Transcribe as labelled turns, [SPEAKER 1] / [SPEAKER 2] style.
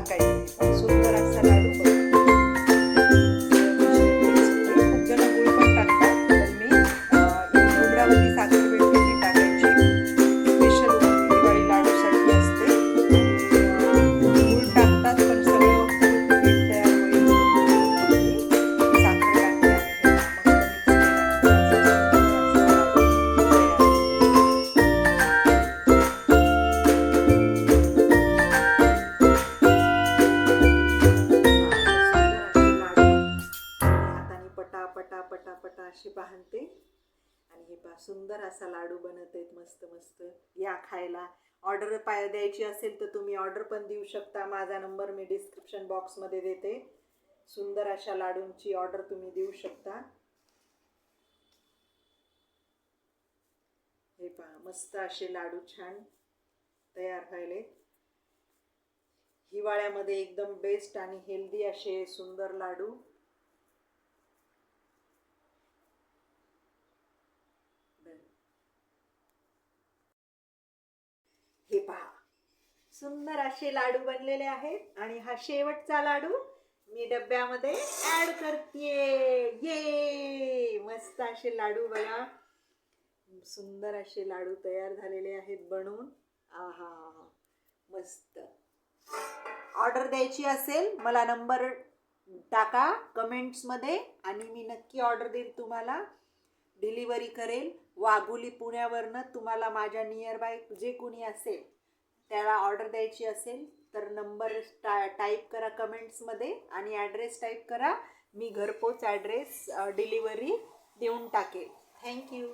[SPEAKER 1] टाकायचे. सुंदर असा लाडू बघा. खूप जण गुळ पण टाकतात, पण मी खोबऱ्यावरती साखर वेलची टाकायची. स्पेशल दिवाळी लाडूसाठी असते. गुळ टाकतात, पण सगळं पीठ तयार होईल. मी साखर टाकते आणि मस्त पटापटा अशी बांधते आणि हे पहा सुंदर असा लाडू बनत आहेत. मस्त मस्त या खायला. ऑर्डर द्यायची असेल तर तुम्ही ऑर्डर पण देऊ शकता. माझा नंबर मी डिस्क्रिप्शन बॉक्समध्ये देते. सुंदर अशा लाडूंची ऑर्डर तुम्ही देऊ शकता. हे पहा मस्त असे लाडू छान तयार व्हायले. हिवाळ्यामध्ये एकदम बेस्ट आणि हेल्दी असे सुंदर लाडू. हे पहा सुंदर असे लाडू बनलेले आहेत आणि हा शेवटचा लाडू मी डब्यामध्ये ऍड करतेय. ये मस्त असे लाडू बघा. सुंदर असे लाडू तयार झालेले आहेत बनवून. आहा मस्त. ऑर्डर द्यायची असेल मला नंबर टाका कमेंट्समध्ये आणि मी नक्की ऑर्डर देईल तुम्हाला. डिलिव्हरी करेल. वाघोली पुण्यावरनं तुम्हाला माझ्या नियर बाय जे कोणी असेल त्याला ऑर्डर द्यायची असेल तर नंबर टाईप करा कमेंट्समध्ये आणि ॲड्रेस टाईप करा. मी घरपोच ॲड्रेस डिलिव्हरी देऊन टाकेल. थँक्यू.